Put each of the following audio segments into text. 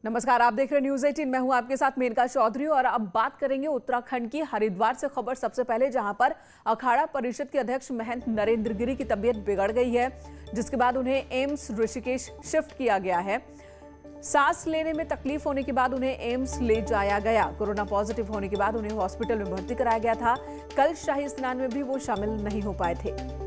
नमस्कार, आप देख रहे हैं न्यूज़ 18। मैं हूं आपके साथ मेनका चौधरी और अब बात करेंगे उत्तराखंड की हरिद्वार से खबर। सबसे पहले जहां पर अखाड़ा परिषद के अध्यक्ष महंत नरेंद्र गिरी की तबीयत बिगड़ गई है, जिसके बाद उन्हें एम्स ऋषिकेश शिफ्ट किया गया है। सांस लेने में तकलीफ होने के बाद उन्हें एम्स ले जाया गया। कोरोना पॉजिटिव होने के बाद उन्हें हॉस्पिटल में भर्ती कराया गया था। कल शाही स्नान में भी वो शामिल नहीं हो पाए थे।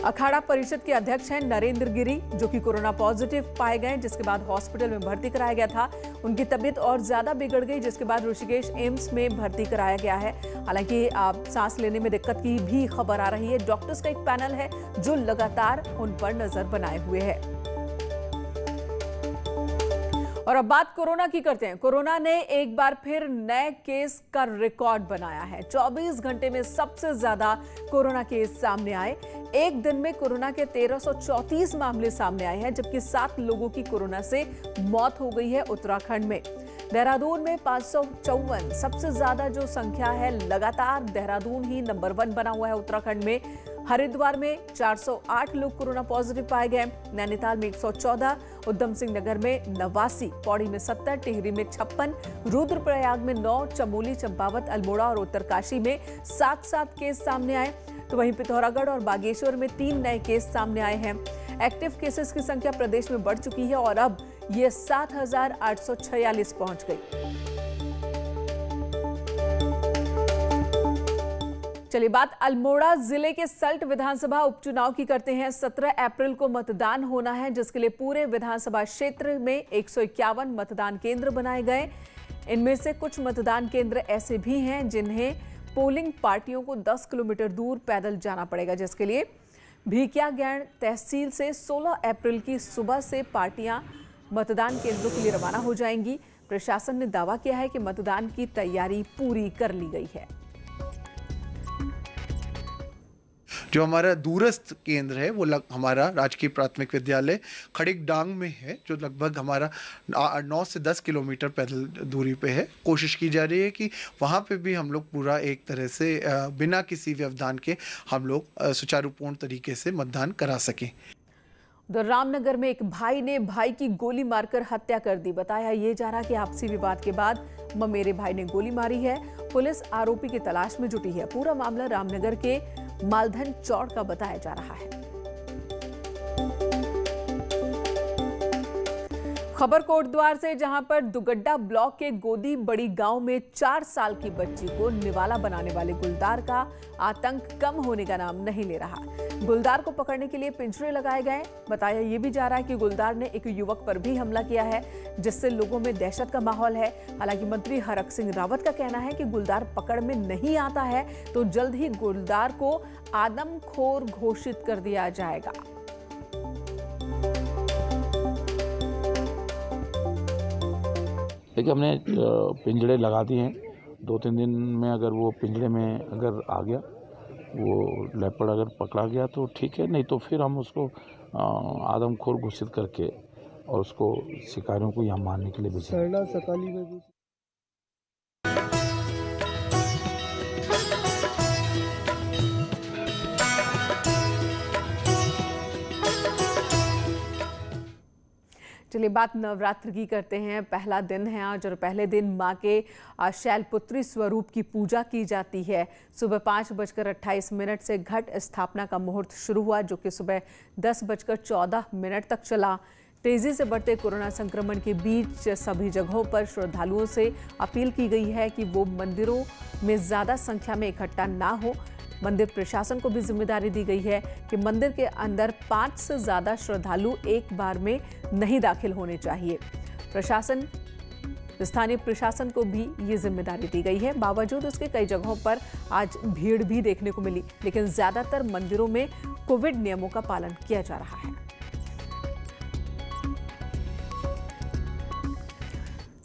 अखाड़ा परिषद के अध्यक्ष हैं नरेंद्र गिरी, जो कि कोरोना पॉजिटिव पाए गए, जिसके बाद हॉस्पिटल में भर्ती कराया गया था। उनकी तबीयत और ज्यादा बिगड़ गई, जिसके बाद ऋषिकेश एम्स में भर्ती कराया गया है। हालांकि सांस लेने में दिक्कत की भी खबर आ रही है। डॉक्टर्स का एक पैनल है जो लगातार उन पर नजर बनाए हुए है। और अब बात कोरोना की करते हैं। कोरोना ने एक बार फिर नए केस का रिकॉर्ड बनाया है। 24 घंटे में सबसे ज्यादा कोरोना केस सामने आए। एक दिन में कोरोना के 1334 मामले सामने आए हैं, जबकि 7 लोगों की कोरोना से मौत हो गई है उत्तराखंड में। देहरादून में 554 सबसे ज्यादा जो संख्या है, लगातार देहरादून ही नंबर 1 बना हुआ है उत्तराखंड में। हरिद्वार में 408 लोग कोरोना पॉजिटिव पाए गए। नैनीताल में 114, उधम सिंह नगर में 89, पौड़ी में 70, टिहरी में 56, रुद्रप्रयाग में 9, चमोली, चंपावत, अल्मोड़ा और उत्तरकाशी में 7-7 केस सामने आए। तो वहीं पिथौरागढ़ और बागेश्वर में 3 नए केस सामने आए हैं। एक्टिव केसेस की संख्या प्रदेश में बढ़ चुकी है और अब ये 7,846 पहुंच गई। चलिए बात अल्मोड़ा जिले के सल्ट विधानसभा उपचुनाव की करते हैं। 17 अप्रैल को मतदान होना है, जिसके लिए पूरे विधानसभा क्षेत्र में 151 मतदान केंद्र बनाए गए। इनमें से कुछ मतदान केंद्र ऐसे भी हैं जिन्हें पोलिंग पार्टियों को 10 किलोमीटर दूर पैदल जाना पड़ेगा, जिसके लिए भिकियागैंड तहसील से 16 अप्रैल की सुबह से पार्टियां मतदान केंद्रों के लिए रवाना हो जाएंगी। प्रशासन ने दावा किया है कि मतदान की तैयारी पूरी कर ली गई है। जो हमारा दूरस्थ केंद्र है वो हमारा राजकीय प्राथमिक विद्यालय खड़िकडांग में है, जो लगभग हमारा 9 से 10 किलोमीटर पैदल दूरी पे है। कोशिश की जा रही है कि वहाँ पे भी हम लोग पूरा एक तरह से बिना किसी व्यवधान के हम लोग सुचारुपूर्ण तरीके से मतदान करा सकें। उधर रामनगर में एक भाई ने भाई की गोली मारकर हत्या कर दी। बताया ये जा रहा कि आपसी विवाद के बाद ममेरे भाई ने गोली मारी है। पुलिस आरोपी की तलाश में जुटी है। पूरा मामला रामनगर के मालधन चौड़ का बताया जा रहा है। खबर कोटद्वार से, जहां पर दुगड्डा ब्लॉक के गोदी बड़ी गांव में 4 साल की बच्ची को निवाला बनाने वाले गुलदार का आतंक कम होने का नाम नहीं ले रहा। गुलदार को पकड़ने के लिए पिंजरे लगाए गए। बताया यह भी जा रहा है कि गुलदार ने एक युवक पर भी हमला किया है, जिससे लोगों में दहशत का माहौल है। हालांकि मंत्री हरक सिंह रावत का कहना है कि गुलदार पकड़ में नहीं आता है तो जल्द ही गुलदार को आदमखोर घोषित कर दिया जाएगा। देखिए, हमने पिंजड़े लगा दिए हैं। 2-3 दिन में अगर वो पिंजड़े में अगर आ गया, वो लेपर्ड अगर पकड़ा गया तो ठीक है, नहीं तो फिर हम उसको आदमखोर घोषित करके और उसको शिकारियों को यहाँ मारने के लिए भेजेंगे। चलिए बात नवरात्र की करते हैं। पहला दिन है आज और पहले दिन मां के शैलपुत्री स्वरूप की पूजा की जाती है। सुबह 5:28 से घट स्थापना का मुहूर्त शुरू हुआ, जो कि सुबह 10:14 तक चला। तेजी से बढ़ते कोरोना संक्रमण के बीच सभी जगहों पर श्रद्धालुओं से अपील की गई है कि वो मंदिरों में ज्यादा संख्या में इकट्ठा ना हो। मंदिर प्रशासन को भी जिम्मेदारी दी गई है कि मंदिर के अंदर 5 से ज्यादा श्रद्धालु एक बार में नहीं दाखिल होने चाहिए। स्थानीय प्रशासन को भी ये जिम्मेदारी दी गई है। बावजूद उसके कई जगहों पर आज भीड़ भी देखने को मिली, लेकिन ज्यादातर मंदिरों में कोविड नियमों का पालन किया जा रहा है।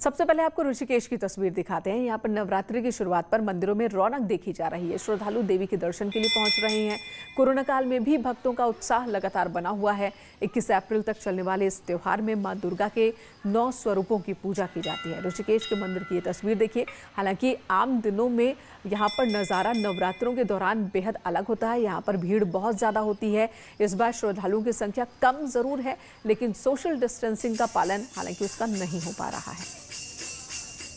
सबसे पहले आपको ऋषिकेश की तस्वीर दिखाते हैं। यहाँ पर नवरात्रि की शुरुआत पर मंदिरों में रौनक देखी जा रही है। श्रद्धालु देवी के दर्शन के लिए पहुंच रहे हैं। कोरोना काल में भी भक्तों का उत्साह लगातार बना हुआ है। 21 अप्रैल तक चलने वाले इस त्योहार में मां दुर्गा के 9 स्वरूपों की पूजा की जाती है। ऋषिकेश के मंदिर की ये तस्वीर देखिए। हालांकि आम दिनों में यहाँ पर नज़ारा नवरात्रों के दौरान बेहद अलग होता है। यहाँ पर भीड़ बहुत ज़्यादा होती है। इस बार श्रद्धालुओं की संख्या कम ज़रूर है, लेकिन सोशल डिस्टेंसिंग का पालन हालांकि उसका नहीं हो पा रहा है।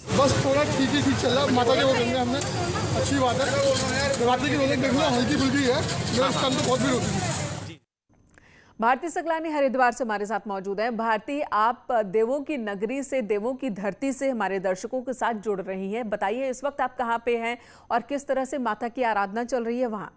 बस थोड़ा ठीक चल रहा है। माता के वो गंगे हमने अच्छी बात है। नवरात्रि की रौनक देख लो, हल्की फुल्की है, लेकिन इस टाइम तो बहुत भीड़ होती है। भारती सकलानी हरिद्वार से हमारे साथ मौजूद है। भारती, आप देवों की नगरी से, देवों की धरती से हमारे दर्शकों के साथ जुड़ रही हैं। बताइए इस वक्त आप कहाँ पे हैं और किस तरह से माता की आराधना चल रही है वहाँ?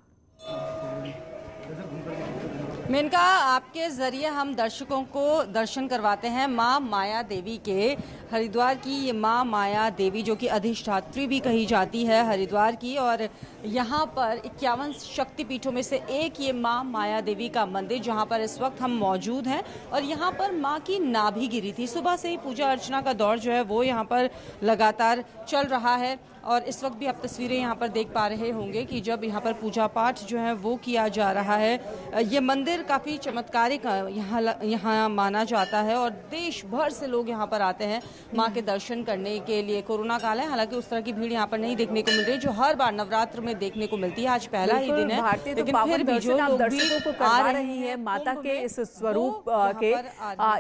मेनका, आपके जरिए हम दर्शकों को दर्शन करवाते हैं मां माया देवी के। हरिद्वार की ये मां माया देवी जो कि अधिष्ठात्री भी कही जाती है हरिद्वार की, और यहाँ पर 51 शक्तिपीठों में से एक ये मां माया देवी का मंदिर जहाँ पर इस वक्त हम मौजूद हैं। और यहाँ पर मां की नाभि गिरी थी। सुबह से ही पूजा अर्चना का दौर जो है वो यहाँ पर लगातार चल रहा है। और इस वक्त भी आप तस्वीरें यहाँ पर देख पा रहे होंगे कि जब यहाँ पर पूजा पाठ जो है वो किया जा रहा है। ये मंदिर काफ़ी चमत्कारिक यहाँ माना जाता है और देश भर से लोग यहाँ पर आते हैं माँ के दर्शन करने के लिए। कोरोना काल है, हालांकि उस तरह की भीड़ यहाँ पर नहीं देखने को मिल रही जो हर बार नवरात्र में देखने को मिलती है। आज पहला ही दिन है, लेकिन फिर भी जो लोग दर्शकों को आ रही है माता के इस स्वरूप के,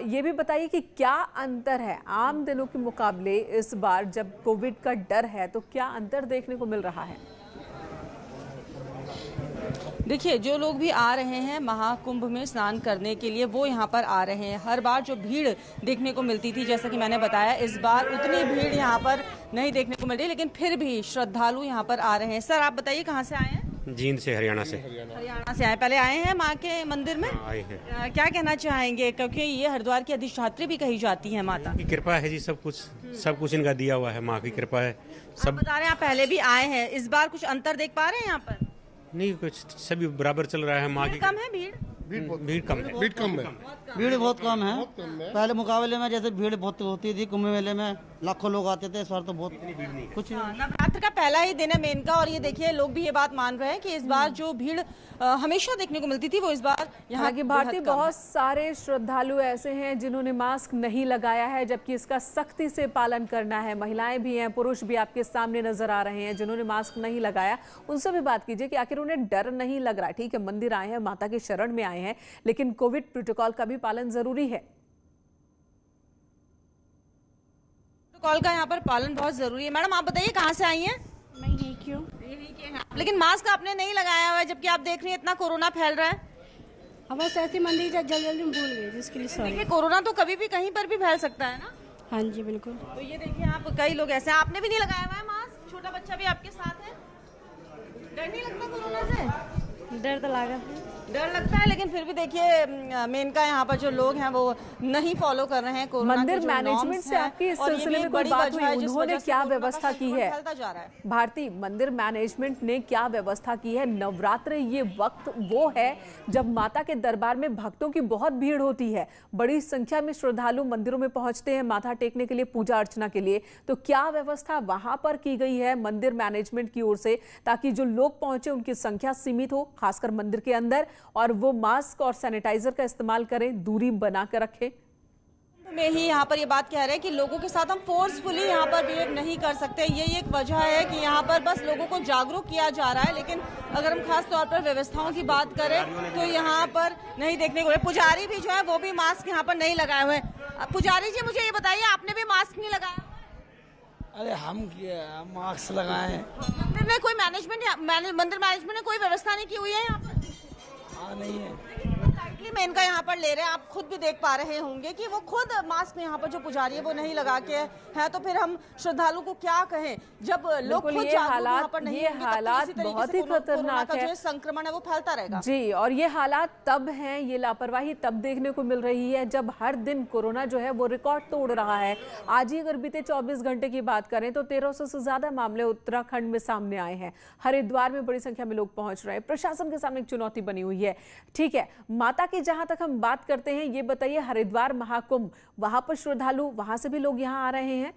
ये भी बताइए कि क्या अंतर है आम दिनों के मुकाबले इस बार जब कोविड का डर है, तो क्या अंतर देखने को मिल रहा है? देखिए, जो लोग भी आ रहे हैं महाकुंभ में स्नान करने के लिए वो यहाँ पर आ रहे हैं। हर बार जो भीड़ देखने को मिलती थी, जैसा कि मैंने बताया, इस बार उतनी भीड़ यहाँ पर नहीं देखने को मिल रही, लेकिन फिर भी श्रद्धालु यहाँ पर आ रहे हैं। सर, आप बताइए कहाँ से आए हैं? जींद से, हरियाणा से। हरियाणा से आए, पहले आए हैं माँ के मंदिर में? आए हैं। क्या कहना चाहेंगे, क्योंकि ये हरिद्वार की अधिष्ठात्री भी कही जाती है माता की कृपा है जी, सब कुछ इनका दिया हुआ है, माँ की कृपा है। सब बता रहे हैं, आप पहले भी आए हैं, इस बार कुछ अंतर देख पा रहे हैं यहाँ पर? नहीं, कुछ सभी बराबर चल रहा है। माँ की कम है भीड़? भीड़ कम है। भीड़ बहुत कम है। पहले मुकाबले में जैसे भीड़ बहुत होती थी, कुंभ मेले में लाखों लोग आते थे, इस बार तो बहुत कुछ। नवरात्र का पहला ही दिन है मेनका, और ये देखिए लोग भी ये बात मान रहे हैं कि इस बार जो भीड़ हमेशा देखने को मिलती थी वो इस बार यहाँ की भारतीय बहुत सारे श्रद्धालु ऐसे हैं जिन्होंने मास्क नहीं लगाया है, जबकि इसका सख्ती से पालन करना है। महिलाएं भी हैं, पुरुष भी आपके सामने नजर आ रहे हैं जिन्होंने मास्क नहीं लगाया। उनसे भी बात कीजिए कि आखिर उन्हें डर नहीं लग रहा। ठीक है, मंदिर आए हैं, माता के शरण में आए हैं, लेकिन कोविड प्रोटोकॉल का भी पालन जरूरी है। प्रोटोकॉल का यहाँ पर पालन बहुत जरूरी है। मैडम, आप बताइए कहाँ से आई हैं? मैं यही क्यों, लेकिन मास्क आपने नहीं लगाया हुआ है, जबकि आप देख रही हैं इतना कोरोना फैल रहा है। अब बस ऐसे मंदिर जल्दी में भूल गए, जिसके लिए सॉरी। देखिए, कोरोना तो कभी भी कहीं पर भी फैल सकता है ना। हाँ जी बिल्कुल। तो ये देखिए, आप कई लोग ऐसे हैं, आपने भी नहीं लगाया हुआ है मास्क, छोटा बच्चा भी आपके साथ है। डर नहीं लगता कोरोना से? डर तो लगा, डर लगता है, लेकिन फिर भी देखिए मेनका यहाँ पर जो लोग हैं वो नहीं फॉलो कर रहे हैं कोरोना के मंदिर जो मैनेजमेंट से आपकी इस सिलसिले में कोई बात हुई? उन्होंने क्या व्यवस्था की है? भारती, मंदिर मैनेजमेंट ने क्या व्यवस्था की है? नवरात्र ये वक्त वो है जब माता के दरबार में भक्तों की बहुत भीड़ होती है, बड़ी संख्या में श्रद्धालु मंदिरों में पहुंचते हैं माथा टेकने के लिए, पूजा अर्चना के लिए। तो क्या व्यवस्था वहां पर की गई है मंदिर मैनेजमेंट की ओर से, ताकि जो लोग पहुंचे उनकी संख्या सीमित हो, खासकर मंदिर के अंदर, और वो मास्क और सैनिटाइजर का इस्तेमाल करें, दूरी बनाकर रखें? में ही यहाँ पर ये बात कह रहे हैं कि लोगों के साथ हम फोर्सफुली यहाँ पर बिहेव नहीं कर सकते। यही एक वजह है कि यहाँ पर बस लोगों को जागरूक किया जा रहा है। लेकिन अगर हम खास तौर पर व्यवस्थाओं की बात करें तो यहाँ पर नहीं देखने को। पुजारी भी जो है वो भी मास्क यहाँ पर नहीं लगाए हुए। पुजारी जी, मुझे ये बताइए, आपने भी मास्क नहीं लगाया? अरे हम मास्क लगाए। मंदिर में कोई मंदिर मैनेजमेंट ने कोई व्यवस्था नहीं की हुई है यहाँ पर? नहीं है। में इनका यहाँ पर ले रहे हैं, आप खुद भी देख पा रहे होंगे कि वो खुद मास्क यहाँ पर जो पुजारी है वो नहीं लगा के है। तो फिर हम श्रद्धालु को क्या कहें, जब लोग खुद यहाँ पर नहीं होंगे, हालात बहुत ही खतरनाक है, संक्रमण है वो फैलता रहेगा जी। और ये हालात तब हैं, ये लापरवाही तब देखने को मिल रही है जब हर दिन कोरोना जो है वो रिकॉर्ड तोड़ रहा है। आज ही अगर बीते 24 घंटे की बात करें तो 1300 से ज्यादा मामले उत्तराखंड में सामने आए हैं। हरिद्वार में बड़ी संख्या में लोग पहुंच रहे हैं। प्रशासन के सामने एक चुनौती बनी हुई है। ठीक है, माता की जहां तक हम बात करते हैं, ये बताइए हरिद्वार महाकुंभ, वहां पर श्रद्धालु, वहां से भी लोग यहां आ रहे हैं?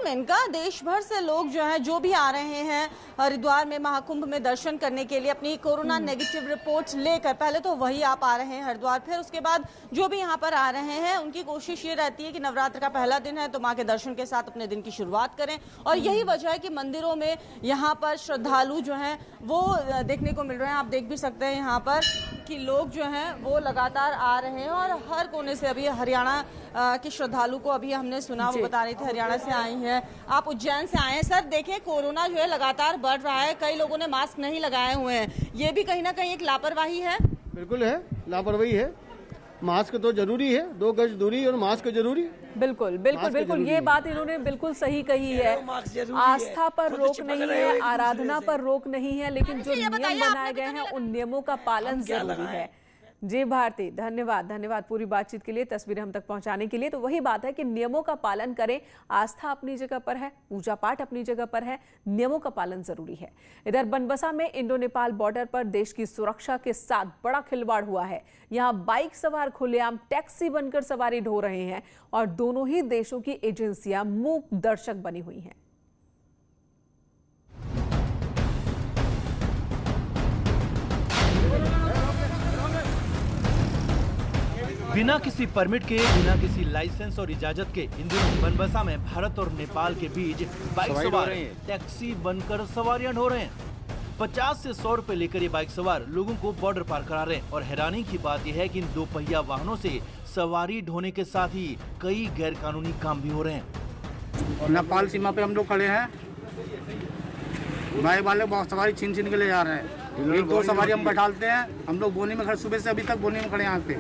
मालूम है इनका? देश भर से लोग जो है जो भी आ रहे हैं हरिद्वार में महाकुंभ में दर्शन करने के लिए अपनी कोरोना नेगेटिव रिपोर्ट लेकर, पहले तो वही आप आ रहे हैं हरिद्वार, फिर उसके बाद जो भी यहाँ पर आ रहे हैं उनकी कोशिश ये रहती है कि नवरात्र का पहला दिन है तो माँ के दर्शन के साथ अपने दिन की शुरुआत करें। और यही वजह है कि मंदिरों में यहाँ पर श्रद्धालु जो हैं वो देखने को मिल रहे हैं। आप देख भी सकते हैं यहाँ पर कि लोग जो हैं वो लगातार आ रहे हैं और हर कोने से। अभी हरियाणा के श्रद्धालु को अभी हमने सुना, वो बता रही थी हरियाणा से आई हैं, आप उज्जैन से आए हैं। सर देखें कोरोना जो है लगातार बढ़ रहा है, कई लोगों ने मास्क नहीं लगाए हुए हैं, ये भी कहीं ना कहीं एक लापरवाही है। बिल्कुल है, लापरवाही है। मास्क तो जरूरी है, 2 गज दूरी और मास्क जरूरी। बिल्कुल बिल्कुल बिल्कुल, ये बात इन्होंने बिल्कुल सही कही है। आस्था पर रोक नहीं है, आराधना पर रोक नहीं है, लेकिन जो नियम बनाए गए हैं उन नियमों का पालन जरूरी है। जी भारती, धन्यवाद धन्यवाद पूरी बातचीत के लिए, तस्वीरें हम तक पहुंचाने के लिए। तो वही बात है कि नियमों का पालन करें, आस्था अपनी जगह पर है, पूजा पाठ अपनी जगह पर है, नियमों का पालन जरूरी है। इधर बनबसा में इंडो नेपाल बॉर्डर पर देश की सुरक्षा के साथ बड़ा खिलवाड़ हुआ है। यहाँ बाइक सवार खुलेआम टैक्सी बनकर सवारी ढो रहे हैं और दोनों ही देशों की एजेंसियां मूक दर्शक बनी हुई हैं। बिना किसी परमिट के, बिना किसी लाइसेंस और इजाजत के इन दिनों बनबसा में भारत और नेपाल के बीच बाइक सवार टैक्सी बनकर सवारियां ढो रहे हैं। 50 से 100 रुपए लेकर ये बाइक सवार लोगों को बॉर्डर पार करा रहे हैं। और हैरानी की बात यह है कि इन 2 पहिया वाहनों से सवारी ढोने के साथ ही कई गैर कानूनी काम भी हो रहे हैं। नेपाल सीमा पे हम लोग खड़े हैं, बाइक वाले बहुत सवारी छीन के ले जा रहे हैं। 1-2 सवारी हम बैठालते हैं, हम लोग बोनी में खड़े, सुबह से अभी तक बोनी में खड़े यहाँ पे।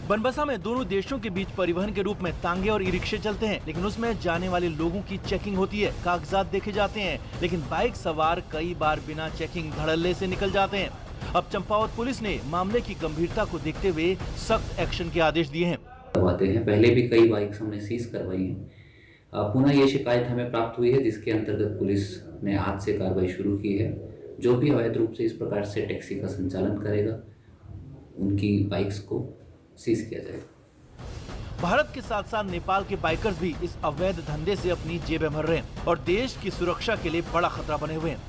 बनबसा में दोनों देशों के बीच परिवहन के रूप में तांगे और ई रिक्शे चलते हैं, लेकिन उसमें जाने वाले लोगों की चेकिंग होती है, कागजात देखे जाते हैं, लेकिन बाइक सवार कई बार बिना चेकिंग धड़ल्ले से निकल जाते हैं। अब चंपावत पुलिस ने मामले की गंभीरता को देखते हुए सख्त एक्शन के आदेश दिए हैं। करवाते हैं, पहले भी कई बाइक्स हमने सीज करवाई है। पुनः ये शिकायत हमें प्राप्त हुई है, जिसके अंतर्गत पुलिस ने आज से कार्रवाई शुरू की है। जो भी अवैध रूप से इस प्रकार से टैक्सी का संचालन करेगा उनकी बाइक्स को सीज किया जाएगा। भारत के साथ साथ नेपाल के बाइकर्स भी इस अवैध धंधे से अपनी जेबें भर रहे हैं और देश की सुरक्षा के लिए बड़ा खतरा बने हुए हैं।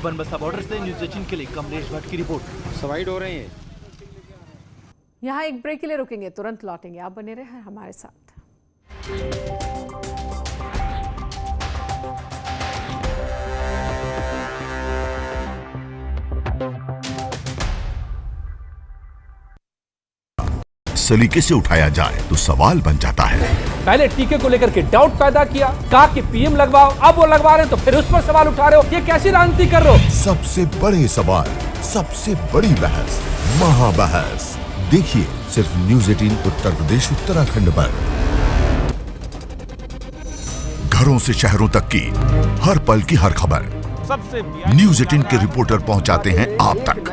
बनबसा बॉर्डर से न्यूज़ 18 के लिए कमलेश भट्ट की रिपोर्ट। सवारी हो रही है। यहाँ एक ब्रेक के लिए रुकेंगे, तुरंत लौटेंगे, आप बने रहे हमारे साथ। सलीके से उठाया जाए तो सवाल बन जाता है। पहले टीके को लेकर के डाउट पैदा किया, कहा कि पीएम लगवाओ, अब वो लगवा रहे हैं तो फिर उस पर सवाल उठा रहे हो, ये कैसी राजनीति कर रहे हो? सबसे बड़े सवाल, सबसे बड़ी बहस, महाबहस देखिए सिर्फ न्यूज़ 18 उत्तर प्रदेश उत्तराखंड पर। घरों से शहरों तक की हर पल की हर खबर न्यूज़ 18 के रिपोर्टर पहुंचाते हैं आप तक,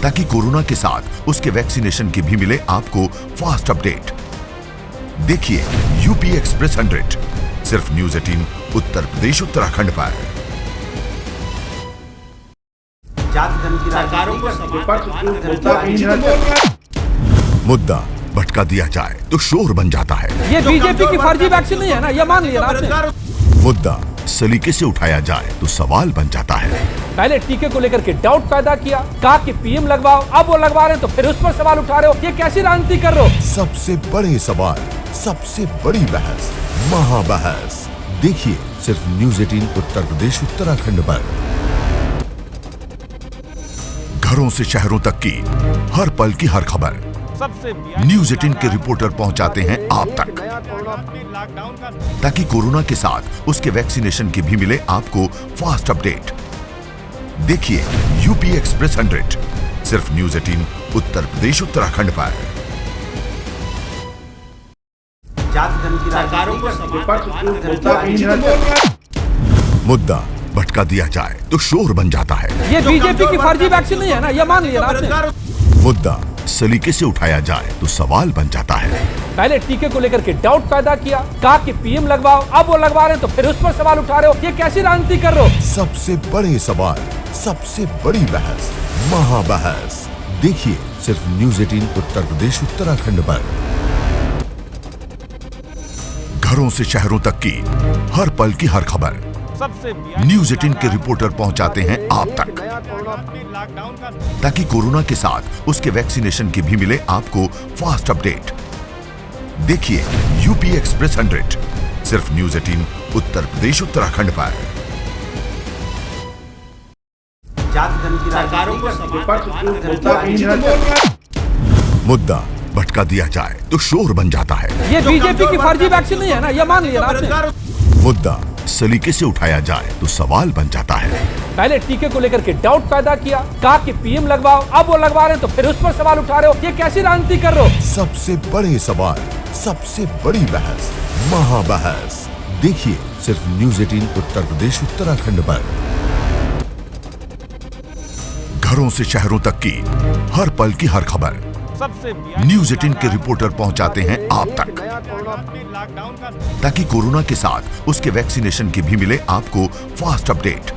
ताकि कोरोना के साथ उसके वैक्सीनेशन की भी मिले आपको फास्ट अपडेट। देखिए यूपी एक्सप्रेस 100 सिर्फ न्यूज़ 18 उत्तर प्रदेश उत्तराखंड पर। मुद्दा भटका दिया जाए तो शोर बन जाता है। ये बीजेपी की फर्जी वैक्सीन नहीं है ना, ये मान लिया आपने। मुद्दा सलीके से उठाया जाए तो सवाल बन जाता है। पहले टीके को लेकर के डाउट पैदा किया, कहा कि पीएम लगवाओ, अब वो लगवा रहे हैं तो फिर उस पर सवाल उठा रहे हो, ये कैसी राजनीति कर रहे हो? सबसे बड़े सवाल, सबसे बड़ी बहस, महाबहस देखिए सिर्फ न्यूज़ 18 उत्तर प्रदेश उत्तराखंड पर। घरों से शहरों तक की हर पल की हर खबर न्यूज़ 18 के रिपोर्टर पहुंचाते हैं आप तक, ताकि कोरोना के साथ उसके वैक्सीनेशन की भी मिले आपको फास्ट अपडेट। देखिए यूपी एक्सप्रेस 100 सिर्फ न्यूज़ 18 उत्तर प्रदेश उत्तराखंड पर। मुद्दा भटका दिया जाए तो शोर बन जाता है। ये बीजेपी की फर्जी वैक्सीन नहीं है ना, ये मान लिया आपने। मुद्दा सलीके से उठाया जाए तो सवाल बन जाता है। पहले टीके को लेकर के डाउट पैदा किया, कहा कि पीएम लगवाओ, अब वो लगवा रहे हैं तो फिर उस पर सवाल उठा रहे हो, ये कैसी राजनीति कर रहे हो? सबसे बड़े सवाल, सबसे बड़ी बहस, महाबहस देखिए सिर्फ न्यूज़ 18 उत्तर प्रदेश उत्तराखंड पर। घरों से शहरों तक की हर पल की हर खबर न्यूज 18 के रिपोर्टर पहुंचाते हैं आप तक, ताकि कोरोना के साथ उसके वैक्सीनेशन की भी मिले आपको फास्ट अपडेट। देखिए यूपी एक्सप्रेस 100 सिर्फ न्यूज 18 उत्तर प्रदेश उत्तराखंड पर। मुद्दा भटका दिया जाए तो शोर बन जाता है। ये बीजेपी की फर्जी वैक्सीन नहीं है ना, ये मान लिया आपने। मुद्दा सलीके से उठाया जाए तो सवाल बन जाता है। पहले टीके को लेकर के डाउट पैदा किया, कहा कि पीएम लगवाओ, अब वो लगवा रहे हैं तो फिर उस पर सवाल उठा रहे हो, ये कैसी राजनीति कर रहे हो? सबसे बड़े सवाल, सबसे बड़ी बहस, महाबहस देखिए सिर्फ न्यूज 18 उत्तर प्रदेश उत्तराखंड पर। घरों से शहरों तक की हर पल की हर खबर न्यूज 18 के रिपोर्टर पहुंचाते हैं आप तक, ताकि कोरोना के साथ उसके वैक्सीनेशन की भी मिले आपको फास्ट अपडेट।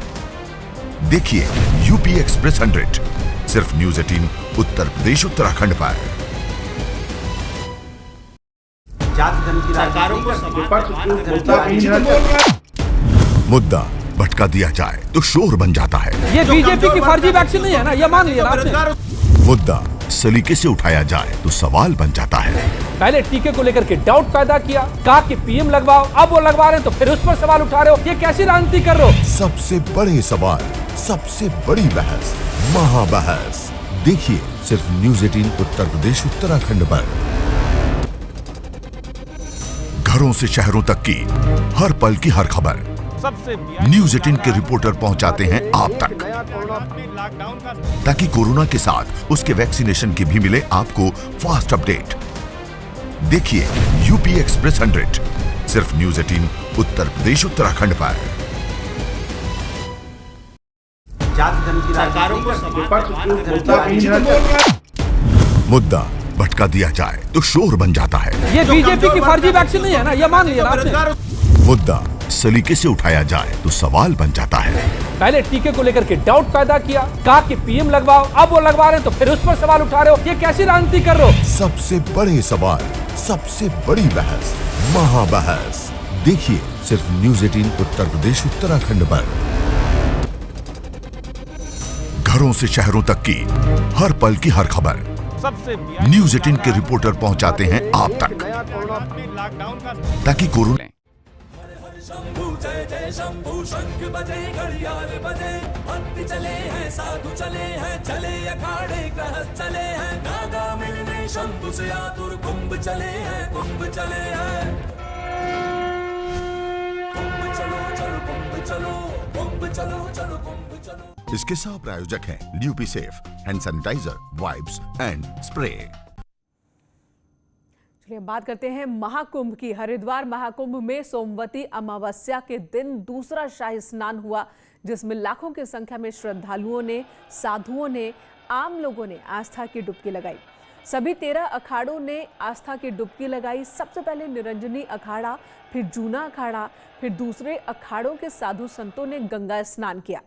देखिए यूपी एक्सप्रेस 100 सिर्फ न्यूज 18 उत्तर प्रदेश उत्तराखंड पर। मुद्दा भटका दिया जाए तो शोर बन जाता है। ये बीजेपी की फर्जी वैक्सीन नहीं है ना, ये मान लिया आपने। मुद्दा सलीके से उठाया जाए तो सवाल बन जाता है। पहले टीके को लेकर के डाउट पैदा किया, कहा कि पीएम लगवाओ, अब वो लगवा रहे हैं तो फिर उस पर सवाल उठा रहे हो, ये कैसी राजनीति कर रहे हो? सबसे बड़े सवाल, सबसे बड़ी बहस, महाबहस देखिए सिर्फ न्यूज 18 उत्तर प्रदेश उत्तराखंड पर। घरों से शहरों तक की हर पल की हर खबर न्यूज 18 के रिपोर्टर पहुंचाते हैं आप तक, ताकि कोरोना के साथ उसके वैक्सीनेशन की भी मिले आपको फास्ट अपडेट। देखिए यूपी एक्सप्रेस 100 सिर्फ न्यूज 18 उत्तर प्रदेश उत्तराखंड पर। मुद्दा भटका दिया जाए तो शोर बन जाता है। ये बीजेपी की फर्जी वैक्सीन नहीं है ना, ये मान लिया आपने। मुद्दा सलीके से उठाया जाए तो सवाल बन जाता है। पहले टीके को लेकर के डाउट पैदा किया, कहा कि पीएम लगवाओ, अब वो लगवा रहे हैं तो फिर उस पर सवाल उठा रहे हो, ये कैसी राजनीति कर रहे हो? सबसे बड़े सवाल, सबसे बड़ी बहस, महाबहस देखिए सिर्फ न्यूज 18 उत्तर प्रदेश उत्तराखंड पर। घरों से शहरों तक की हर पल की हर खबर न्यूज 18 के रिपोर्टर पहुंचाते हैं आप तक, ताकि कोरोना शंभू जय जय शंभू शंख बजे घड़ियाल बजे भक्त चले हैं साधु चले हैं चले अखाड़े गृहस्थ चले हैं नागा मिलने शंभू से आतुर कुंभ चले हैं कुंभ चले हैं कुंभ चलो चलो कुंभ चलो कुंभ चलो चलो कुंभ चलो। इसके सह प्रायोजक हैं ल्यूपी safe hand sanitizer, wipes and spray. चलिए बात करते हैं महाकुंभ की। हरिद्वार महाकुंभ में सोमवती अमावस्या के दिन दूसरा शाही स्नान हुआ, जिसमें लाखों की संख्या में श्रद्धालुओं ने, साधुओं ने, आम लोगों ने आस्था की डुबकी लगाई। सभी 13 अखाड़ों ने आस्था की डुबकी लगाई। सबसे पहले निरंजनी अखाड़ा, फिर जूना अखाड़ा, फिर दूसरे अखाड़ों के साधु संतों ने गंगा स्नान किया।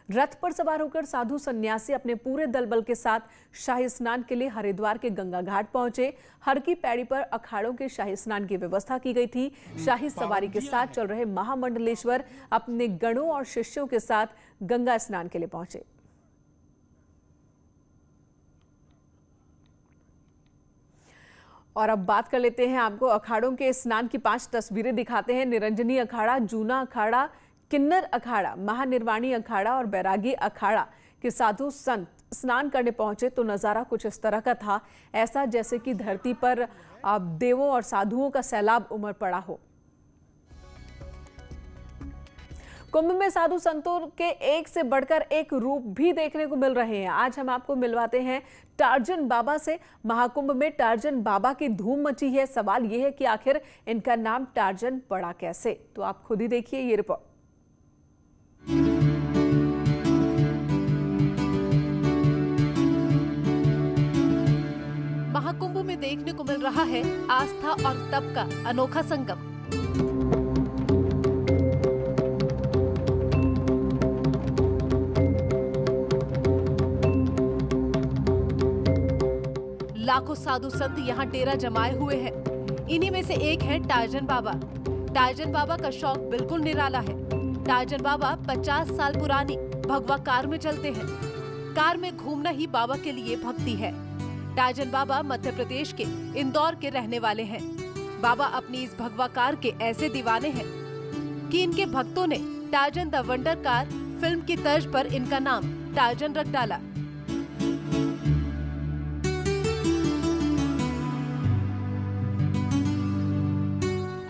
रथ पर सवार होकर साधु सन्यासी अपने पूरे दल बल के साथ शाही स्नान के लिए हरिद्वार के गंगा घाट पहुंचे। हर की पैड़ी पर अखाड़ों के शाही स्नान की व्यवस्था की गई थी। शाही सवारी के साथ चल रहे महामंडलेश्वर अपने गणों और शिष्यों के साथ गंगा स्नान के लिए पहुंचे। और अब बात कर लेते हैं, आपको अखाड़ों के स्नान की 5 तस्वीरें दिखाते हैं। निरंजनी अखाड़ा, जूना अखाड़ा, किन्नर अखाड़ा, महानिर्वाणी अखाड़ा और बैरागी अखाड़ा के साधु संत स्नान करने पहुंचे तो नज़ारा कुछ इस तरह का था, ऐसा जैसे कि धरती पर देवों और साधुओं का सैलाब उमड़ पड़ा हो। कुंभ में साधु संतों के एक से बढ़कर एक रूप भी देखने को मिल रहे हैं। आज हम आपको मिलवाते हैं टार्जन बाबा से। महाकुंभ में टार्जन बाबा की धूम मची है। सवाल यह है कि आखिर इनका नाम टार्जन पड़ा कैसे, तो आप खुद ही देखिए ये रिपोर्ट। महाकुंभ में देखने को मिल रहा है आस्था और तप का अनोखा संगम। लाखों साधु संत यहाँ डेरा जमाए हुए हैं। इन्हीं में से एक है टार्जन बाबा। टार्जन बाबा का शौक बिल्कुल निराला है। टार्जन बाबा 50 साल पुरानी भगवा कार में चलते हैं। कार में घूमना ही बाबा के लिए भक्ति है। टार्जन बाबा मध्य प्रदेश के इंदौर के रहने वाले हैं। बाबा अपनी इस भगवा कार के ऐसे दीवाने हैं कि इनके भक्तों ने Tarzan the wonder car film की तर्ज पर इनका नाम टार्जन रख डाला।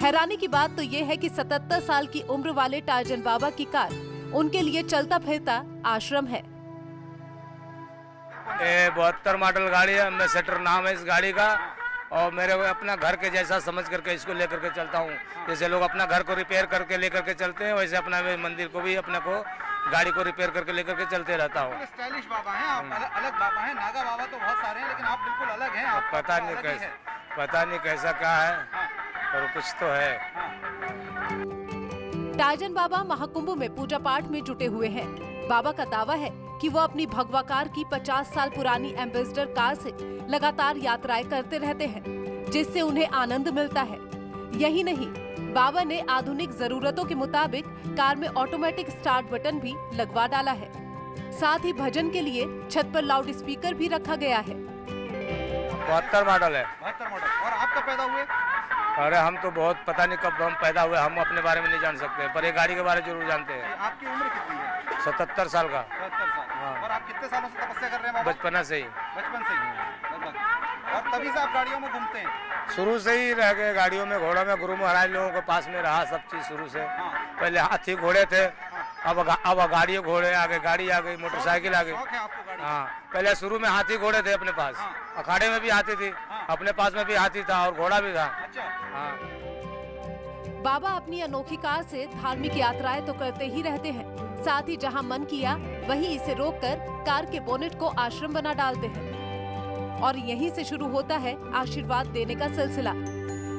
हैरानी की बात तो ये है कि 77 साल की उम्र वाले टार्जन बाबा की कार उनके लिए चलता फिरता आश्रम है। 72 मॉडल गाड़ी है, एम्बेसडर नाम है इस गाड़ी का, और मेरे को अपना घर के जैसा समझ करके इसको लेकर के चलता हूँ। जैसे लोग अपना घर को रिपेयर करके लेकर के चलते हैं, वैसे अपना मंदिर को भी अपने को गाड़ी को रिपेयर करके लेकर के चलते रहता हूँ। स्टाइलिश बाबा हैं आप, अलग बाबा हैं। नागा बाबा तो बहुत सारे हैं, लेकिन आप बिल्कुल अलग हैं। आप पता नहीं कैसा क्या है, और कुछ तो है। टार्जन बाबा महाकुंभ में पूजा पाठ में जुटे हुए हैं। बाबा का दावा है कि वो अपनी भगवा कार की 50 साल पुरानी एम्बेसडर कार से लगातार यात्राएं करते रहते हैं, जिससे उन्हें आनंद मिलता है। यही नहीं, बाबा ने आधुनिक जरूरतों के मुताबिक कार में ऑटोमेटिक स्टार्ट बटन भी लगवा डाला है। साथ ही भजन के लिए छत पर लाउड स्पीकर भी रखा गया है। 72 मॉडल है। 72 मॉडल। और आप कब पैदा हुए? अरे हम तो बहुत पता नहीं कब हम पैदा हुए, हम अपने बारे में नहीं जान सकते, पर ये गाड़ी के बारे में जरूर जानते हैं। आपकी उम्र कितनी है? 77 साल का। 77 साल। और आप कितने सालों से तपस्या कर रहे हैं? बचपन से ही। बचपन से ही लगभग। और तभी से आप गाड़ियों में घूमते हैं? शुरू से ही रह गए गाड़ियों में, घोड़ों में। गुरु महाराज लोगों के पास में रहा सब चीज शुरू से। पहले हाथी घोड़े थे, अब गाड़ी घोड़े आ गए, गाड़ी आ गई, मोटरसाइकिल आ गई। हाँ, पहले शुरू में हाथी घोड़े थे अपने पास। अखाड़े में भी हाथी थी, अपने पास में भी हाथी था और घोड़ा भी था। हाँ। बाबा अपनी अनोखी कार से धार्मिक यात्राएं तो करते ही रहते हैं, साथ ही जहां मन किया वहीं इसे रोककर कार के बोनेट को आश्रम बना डालते हैं। और यहीं से शुरू होता है आशीर्वाद देने का सिलसिला।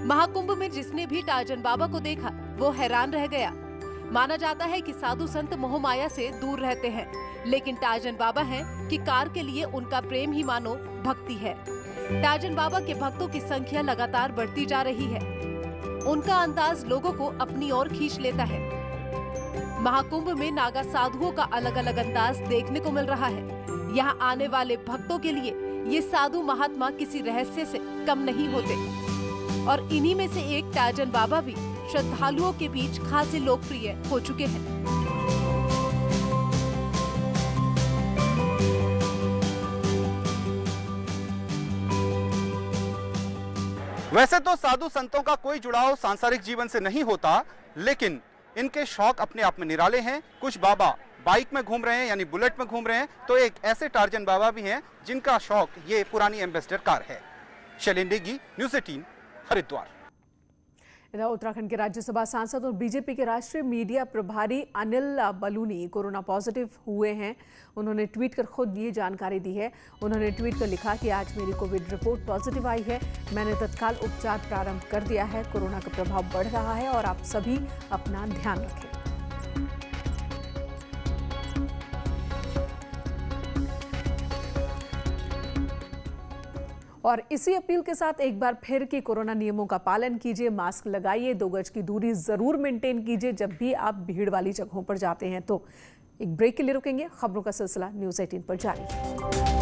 महाकुंभ में जिसने भी टार्जन बाबा को देखा वो हैरान रह गया। माना जाता है कि साधु संत मोहमाया से दूर रहते हैं, लेकिन टार्जन बाबा हैं कि कार के लिए उनका प्रेम ही मानो भक्ति है। टार्जन बाबा के भक्तों की संख्या लगातार बढ़ती जा रही है। उनका अंदाज लोगों को अपनी ओर खींच लेता है। महाकुंभ में नागा साधुओं का अलग अलग अंदाज देखने को मिल रहा है। यहाँ आने वाले भक्तों के लिए ये साधु महात्मा किसी रहस्य से कम नहीं होते, और इन्हीं में से एक टार्जन बाबा भी श्रद्धालुओं के बीच खासे लोकप्रिय हो चुके हैं। वैसे तो साधु संतों का कोई जुड़ाव सांसारिक जीवन से नहीं होता, लेकिन इनके शौक अपने आप में निराले हैं। कुछ बाबा बाइक में घूम रहे हैं, यानी बुलेट में घूम रहे हैं, तो एक ऐसे टार्जन बाबा भी हैं जिनका शौक ये पुरानी एम्बेसडर कार है। शैलेंद्र नेगी, न्यूज़ 18, हरिद्वार। उत्तराखंड के राज्यसभा सांसद और बीजेपी के राष्ट्रीय मीडिया प्रभारी अनिल बलूनी कोरोना पॉजिटिव हुए हैं। उन्होंने ट्वीट कर खुद ये जानकारी दी है। उन्होंने ट्वीट कर लिखा कि आज मेरी कोविड रिपोर्ट पॉजिटिव आई है। मैंने तत्काल उपचार प्रारंभ कर दिया है। कोरोना का प्रभाव बढ़ रहा है और आप सभी अपना ध्यान रखें। और इसी अपील के साथ एक बार फिर कि कोरोना नियमों का पालन कीजिए, मास्क लगाइए, 2 गज की दूरी जरूर मेंटेन कीजिए जब भी आप भीड़ वाली जगहों पर जाते हैं। तो एक ब्रेक के लिए रुकेंगे, खबरों का सिलसिला न्यूज़ 18 पर जारी है।